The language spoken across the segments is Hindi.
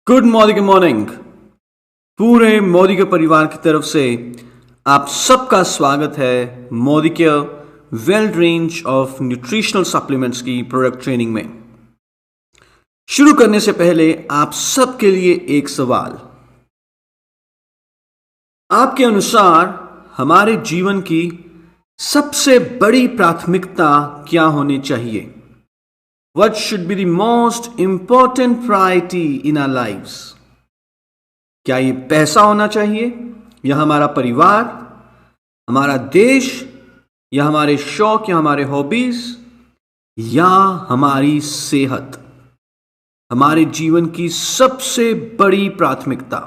Good morning. पूरे मोदी के परिवार की तरफ से आप सबका स्वागत है मोदी के well range of nutritional supplements की प्रोडक्ट ट्रेनिंग में। शुरू करने से पहले आप सबके लिए एक सवाल। आपके अनुसार हमारे जीवन की सबसे बड़ी प्राथमिकता क्या होनी चाहिए? What should be the most important priority in our lives? क्या ये पैसा होना चाहिए, या हमारा परिवार, हमारा देश, या हमारे शौक, या हमारे हॉबीज, या हमारी सेहत? हमारे जीवन की सबसे बड़ी प्राथमिकता।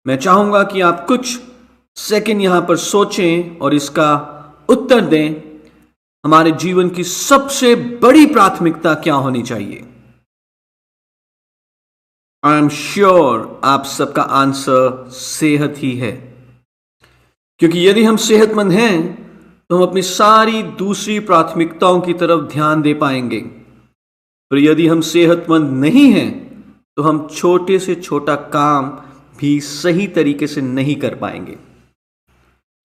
मैं चाहूंगा कि आप कुछ सेकंड यहां पर सोचें और इसका उत्तर दें। हमारे जीवन की सबसे बड़ी प्राथमिकता क्या होनी चाहिए? आई एम श्योर आप सबका आंसर सेहत ही है, क्योंकि यदि हम सेहतमंद हैं तो हम अपनी सारी दूसरी प्राथमिकताओं की तरफ ध्यान दे पाएंगे। पर यदि हम सेहतमंद नहीं हैं तो हम छोटे से छोटा काम भी सही तरीके से नहीं कर पाएंगे।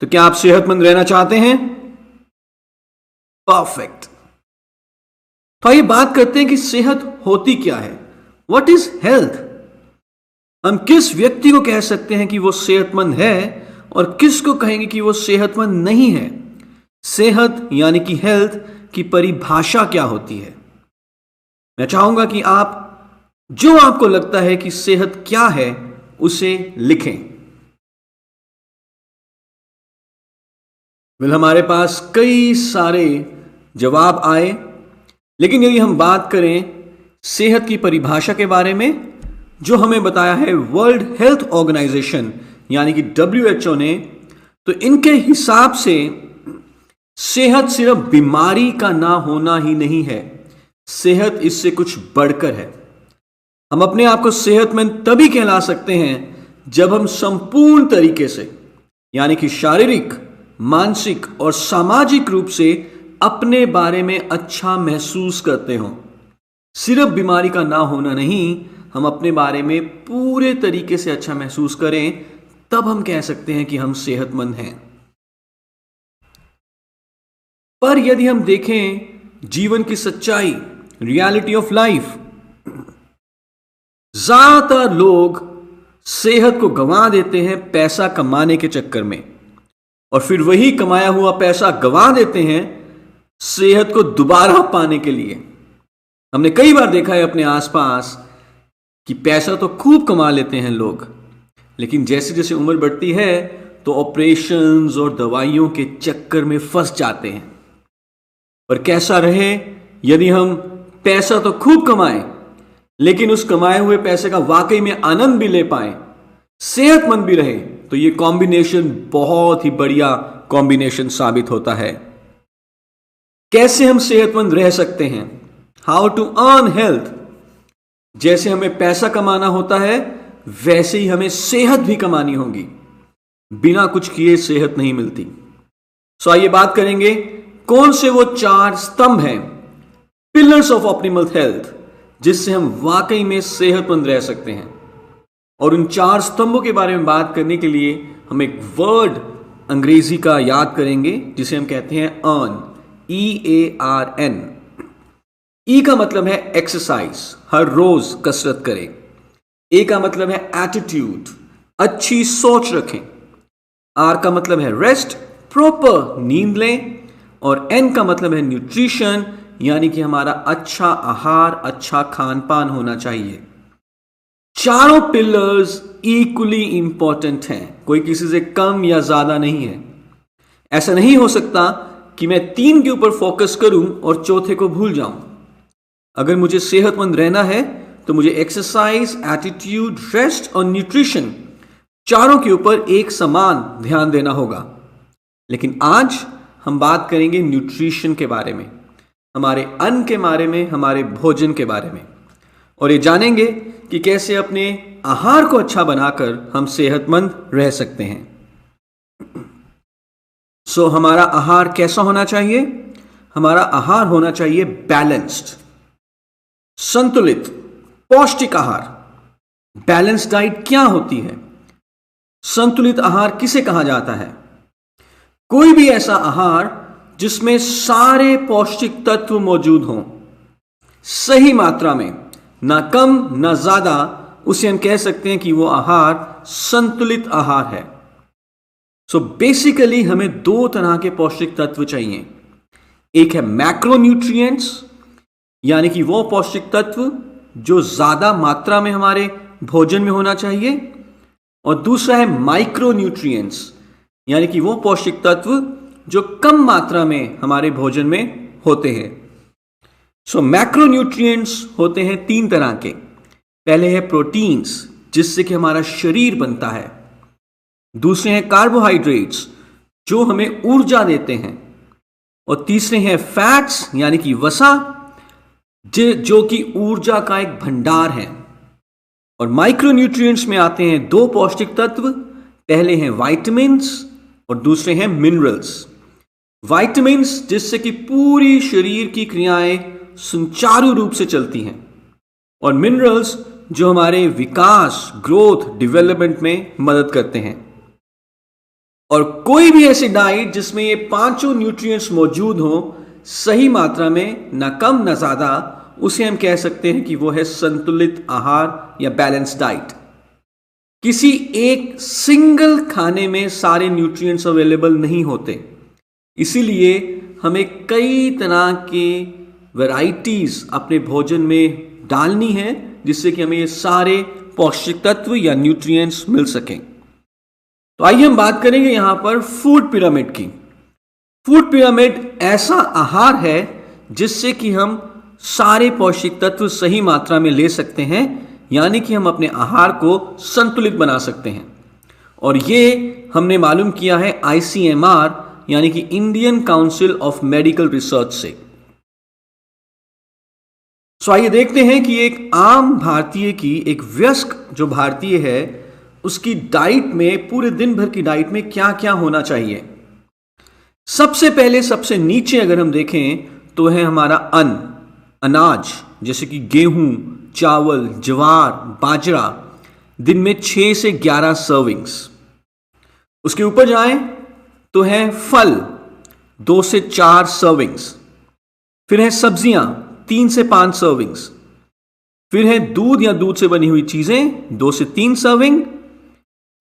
तो क्या आप सेहतमंद रहना चाहते हैं? परफेक्ट। तो आइए बात करते हैं कि सेहत होती क्या है। What is health? हम किस व्यक्ति को कह सकते हैं कि वो सेहतमंद है और किस को कहेंगे कि वो सेहतमंद नहीं है? सेहत यानी कि हेल्थ की परिभाषा क्या होती है? मैं चाहूंगा कि आप जो आपको लगता है कि सेहत क्या है उसे लिखें। हमारे पास कई सारे जवाब आए, लेकिन यदि हम बात करें सेहत की परिभाषा के बारे में, जो हमें बताया है वर्ल्ड हेल्थ ऑर्गेनाइजेशन यानी कि WHO ने, तो इनके हिसाब से सेहत सिर्फ बीमारी का ना होना ही नहीं है, सेहत इससे कुछ बढ़कर है। हम अपने आप को सेहतमंद तभी कहला सकते हैं जब हम संपूर्ण तरीके से यानी कि शारीरिक, मानसिक और सामाजिक रूप से अपने बारे में अच्छा महसूस करते हो। सिर्फ बीमारी का ना होना नहीं, हम अपने बारे में पूरे तरीके से अच्छा महसूस करें, तब हम कह सकते हैं कि हम सेहतमंद हैं। पर यदि हम देखें जीवन की सच्चाई, रियलिटी ऑफ लाइफ, ज्यादातर लोग सेहत को गंवा देते हैं पैसा कमाने के चक्कर में, और फिर वही कमाया हुआ पैसा गंवा देते हैं सेहत को दोबारा पाने के लिए। हमने कई बार देखा है अपने आसपास कि पैसा तो खूब कमा लेते हैं लोग, लेकिन जैसे जैसे उम्र बढ़ती है तो ऑपरेशंस और दवाइयों के चक्कर में फंस जाते हैं। पर कैसा रहे यदि हम पैसा तो खूब कमाएं, लेकिन उस कमाए हुए पैसे का वाकई में आनंद भी ले पाएं, सेहतमंद भी रहे, तो ये कॉम्बिनेशन बहुत ही बढ़िया कॉम्बिनेशन साबित होता है। कैसे हम सेहतमंद रह सकते हैं? How to earn health. जैसे हमें पैसा कमाना होता है, वैसे ही हमें सेहत भी कमानी होगी। बिना कुछ किए सेहत नहीं मिलती। सो आइए बात करेंगे कौन से वो 4 स्तंभ हैं, पिलर्स ऑफ ऑप्टिमल हेल्थ, जिससे हम वाकई में सेहतमंद रह सकते हैं। और उन 4 स्तंभों के बारे में बात करने के लिए हम एक वर्ड अंग्रेजी का याद करेंगे जिसे हम कहते हैं अर्न, EARN। ई का मतलब है एक्सरसाइज, हर रोज कसरत करें। ए का मतलब है एटीट्यूड, अच्छी सोच रखें। आर का मतलब है रेस्ट, प्रॉपर नींद लें। और एन का मतलब है न्यूट्रिशन, यानी कि हमारा अच्छा आहार, अच्छा खान पान होना चाहिए। चारों पिलर्स इक्वली इंपॉर्टेंट हैं, कोई किसी से कम या ज्यादा नहीं है। ऐसा नहीं हो सकता कि मैं 3 के ऊपर फोकस करूं और चौथे को भूल जाऊं। अगर मुझे सेहतमंद रहना है तो मुझे एक्सरसाइज, एटीट्यूड, रेस्ट और न्यूट्रिशन, चारों के ऊपर एक समान ध्यान देना होगा। लेकिन आज हम बात करेंगे न्यूट्रिशन के बारे में, हमारे अन्न के बारे में, हमारे भोजन के बारे में, और ये जानेंगे कि कैसे अपने आहार को अच्छा बनाकर हम सेहतमंद रह सकते हैं। सो हमारा आहार कैसा होना चाहिए? हमारा आहार होना चाहिए बैलेंस्ड, संतुलित, पौष्टिक आहार। बैलेंस डाइट क्या होती है? संतुलित आहार किसे कहा जाता है? कोई भी ऐसा आहार जिसमें सारे पौष्टिक तत्व मौजूद हों, सही मात्रा में, ना कम ना ज्यादा, उसे हम कह सकते हैं कि वो आहार संतुलित आहार है। सो बेसिकली हमें दो तरह के पौष्टिक तत्व चाहिए। एक है मैक्रोन्यूट्रिएंट्स, यानी कि वो पौष्टिक तत्व जो ज्यादा मात्रा में हमारे भोजन में होना चाहिए, और दूसरा है माइक्रोन्यूट्रिएंट्स, यानी कि वो पौष्टिक तत्व जो कम मात्रा में हमारे भोजन में होते हैं। सो मैक्रोन्यूट्रिएंट्स होते हैं तीन तरह के। पहले है प्रोटीन्स, जिससे कि हमारा शरीर बनता है। दूसरे हैं कार्बोहाइड्रेट्स, जो हमें ऊर्जा देते हैं। और तीसरे हैं फैट्स, यानी कि वसा, जो कि ऊर्जा का एक भंडार है। और माइक्रोन्यूट्रिएंट्स में आते हैं दो पौष्टिक तत्व। पहले हैं विटामिन्स और दूसरे हैं मिनरल्स। विटामिन्स जिससे कि पूरी शरीर की क्रियाएं सुचारू रूप से चलती हैं, और मिनरल्स जो हमारे विकास, ग्रोथ, डेवलपमेंट में मदद करते हैं। और कोई भी ऐसी डाइट जिसमें ये पांचों न्यूट्रिएंट्स मौजूद हो सही मात्रा में, ना कम ना ज्यादा, उसे हम कह सकते हैं कि वो है संतुलित आहार या बैलेंस डाइट। किसी एक सिंगल खाने में सारे न्यूट्रिएंट्स अवेलेबल नहीं होते, इसीलिए हमें कई तरह के वैरायटीज अपने भोजन में डालनी है, जिससे कि हमें ये सारे पौष्टिक तत्व या न्यूट्रिएंट्स मिल सकें। तो आइए हम बात करेंगे यहां पर फूड पिरामिड की। फूड पिरामिड ऐसा आहार है जिससे कि हम सारे पौष्टिक तत्व सही मात्रा में ले सकते हैं, यानी कि हम अपने आहार को संतुलित बना सकते हैं। और ये हमने मालूम किया है ICMR, यानी कि Indian council of medical research से। सो आइए देखते हैं कि एक आम भारतीय की, एक वयस्क जो भारतीय है, उसकी डाइट में, पूरे दिन भर की डाइट में क्या क्या होना चाहिए। सबसे पहले, सबसे नीचे अगर हम देखें तो है हमारा अन्न, अनाज, जैसे कि गेहूं, चावल, ज्वार, बाजरा, दिन में 6 से 11 सर्विंग्स। उसके ऊपर जाएं तो है फल, 2 से 4 सर्विंग्स। फिर है सब्जियां, 3 से 5 सर्विंग्स। फिर है दूध या दूध से बनी हुई चीजें, 2 से 3 सर्विंग,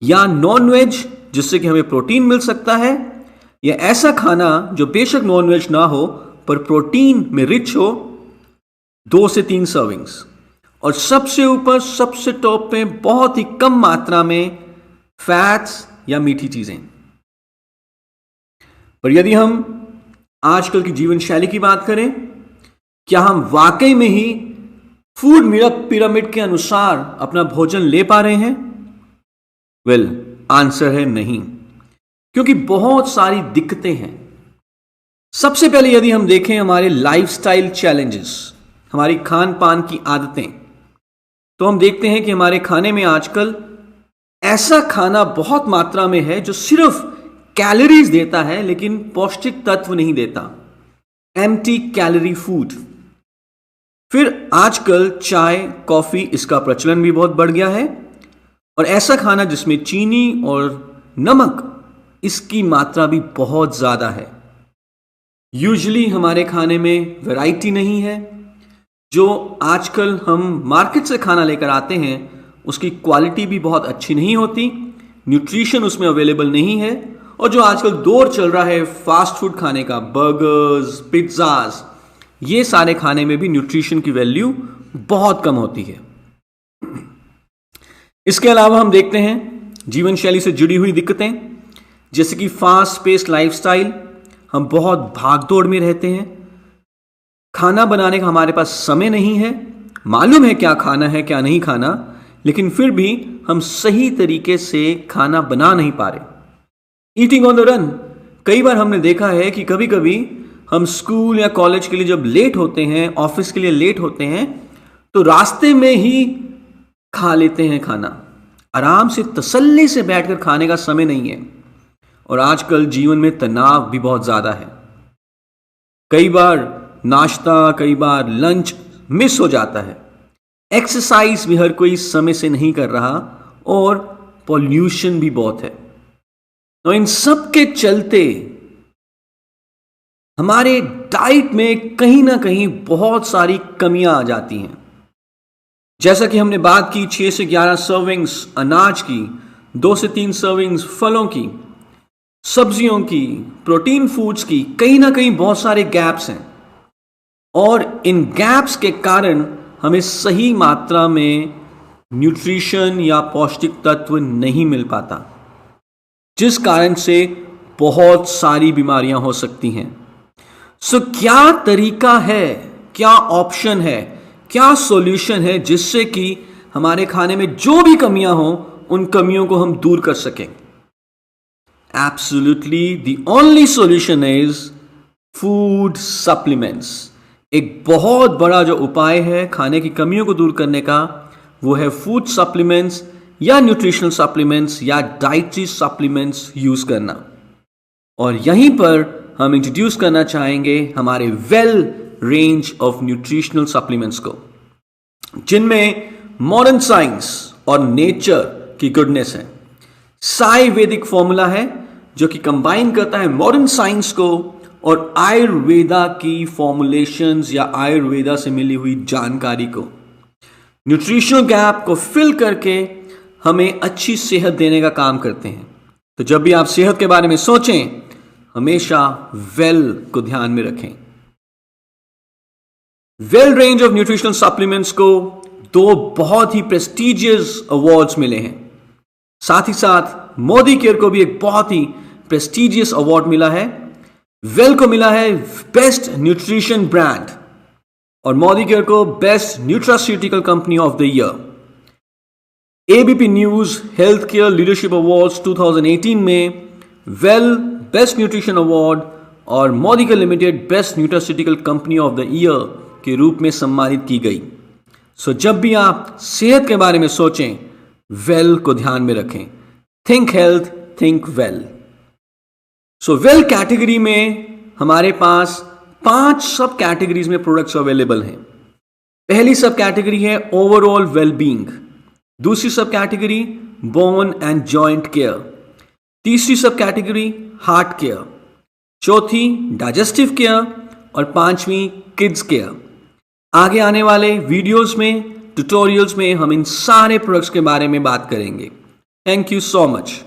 या नॉनवेज जिससे कि हमें प्रोटीन मिल सकता है, या ऐसा खाना जो बेशक नॉनवेज ना हो पर प्रोटीन में रिच हो, 2 से 3 सर्विंग्स। और सबसे ऊपर, सबसे टॉप पे, बहुत ही कम मात्रा में फैट्स या मीठी चीजें। पर यदि हम आजकल की जीवन शैली की बात करें, क्या हम वाकई में ही फूड पिरामिड के अनुसार अपना भोजन ले पा रहे हैं? वेल, आंसर है नहीं, क्योंकि बहुत सारी दिक्कतें हैं। सबसे पहले यदि हम देखें हमारे लाइफस्टाइल चैलेंजेस, हमारी खान पान की आदतें, तो हम देखते हैं कि हमारे खाने में आजकल ऐसा खाना बहुत मात्रा में है जो सिर्फ कैलोरीज देता है लेकिन पौष्टिक तत्व नहीं देता, एम्प्टी कैलोरी फूड। फिर आजकल चाय, कॉफी, इसका प्रचलन भी बहुत बढ़ गया है, और ऐसा खाना जिसमें चीनी और नमक, इसकी मात्रा भी बहुत ज्यादा है। यूजुअली हमारे खाने में वैरायटी नहीं है। जो आजकल हम मार्केट से खाना लेकर आते हैं उसकी क्वालिटी भी बहुत अच्छी नहीं होती, न्यूट्रिशन उसमें अवेलेबल नहीं है। और जो आजकल दौर चल रहा है फास्ट फूड खाने का, बर्गर्स, पिज्जाज, ये सारे खाने में भी न्यूट्रिशन की वैल्यू बहुत कम होती है। इसके अलावा हम देखते हैं जीवन शैली से जुड़ी हुई दिक्कतें, जैसे कि फास्ट पेस्ड लाइफस्टाइल, हम बहुत भागदौड़ में रहते हैं, खाना बनाने का हमारे पास समय नहीं है, मालूम है क्या खाना है क्या नहीं खाना, लेकिन फिर भी हम सही तरीके से खाना बना नहीं पा रहे। ईटिंग ऑन द रन, कई बार हमने देखा है कि कभी कभी हम स्कूल या कॉलेज के लिए जब लेट होते हैं, ऑफिस के लिए लेट होते हैं, तो रास्ते में ही खा लेते हैं खाना। आराम से तसल्ली से बैठकर खाने का समय नहीं है। और आजकल जीवन में तनाव भी बहुत ज्यादा है, कई बार नाश्ता, कई बार लंच मिस हो जाता है। एक्सरसाइज भी हर कोई समय से नहीं कर रहा और पॉल्यूशन भी बहुत है। तो इन सब के चलते हमारे डाइट में कहीं ना कहीं बहुत सारी कमियां आ जाती हैं। जैसा कि हमने बात की 6 से 11 सर्विंग्स अनाज की, 2 से 3 सर्विंग्स फलों की, सब्जियों की, प्रोटीन फूड्स की, कहीं ना कहीं बहुत सारे गैप्स हैं और इन गैप्स के कारण हमें सही मात्रा में न्यूट्रिशन या पौष्टिक तत्व नहीं मिल पाता, जिस कारण से बहुत सारी बीमारियां हो सकती हैं। सो क्या तरीका है, क्या ऑप्शन है, क्या सॉल्यूशन है जिससे कि हमारे खाने में जो भी कमियां हो उन कमियों को हम दूर कर सकें? Absolutely the only solution is food supplements. एक बहुत बड़ा जो उपाय है खाने की कमियों को दूर करने का, वो है फूड सप्लीमेंट्स या न्यूट्रिशनल सप्लीमेंट्स या डाइटरी सप्लीमेंट्स यूज करना। और यहीं पर हम इंट्रोड्यूस करना चाहेंगे हमारे well range of nutritional supplements को, जिनमें मॉडर्न साइंस और नेचर की गुडनेस है। साई वैदिक फॉर्मूला है जो कि कंबाइन करता है मॉडर्न साइंस को और आयुर्वेदा की फॉर्मुलेशंस या आयुर्वेदा से मिली हुई जानकारी को। न्यूट्रिशनल गैप को फिल करके हमें अच्छी सेहत देने का काम करते हैं। तो जब भी आप सेहत के बारे में सोचें, हमेशा वेल को ध्यान में रखें। Well range of nutritional supplements को 2 बहुत ही प्रेस्टिजियस अवार्ड्स मिले हैं। साथ ही साथ मोदी केयर को भी एक बहुत ही प्रेस्टिजियस अवार्ड मिला है। वेल को मिला है बेस्ट न्यूट्रिशन ब्रांड और मोदी केयर को best nutraceutical company of the year. ABP news health care leadership awards 2018 में वेल बेस्ट न्यूट्रिशन अवार्ड और Modi care limited best nutraceutical company of the year के रूप में सम्मानित की गई। सो जब भी आप सेहत के बारे में सोचें, वेल को ध्यान में रखें। Think health, think well. So well category में हमारे पास 5 सब कैटेगरीज में प्रोडक्ट्स अवेलेबल हैं। पहली सब कैटेगरी है ओवरऑल वेलबींग, दूसरी सब category bone and joint care, तीसरी सब कैटेगरी हार्ट केयर, चौथी डाइजेस्टिव केयर और 5वीं किड्स केयर। आगे आने वाले वीडियोस में, ट्यूटोरियल्स में हम इन सारे प्रोडक्ट्स के बारे में बात करेंगे। Thank you so much.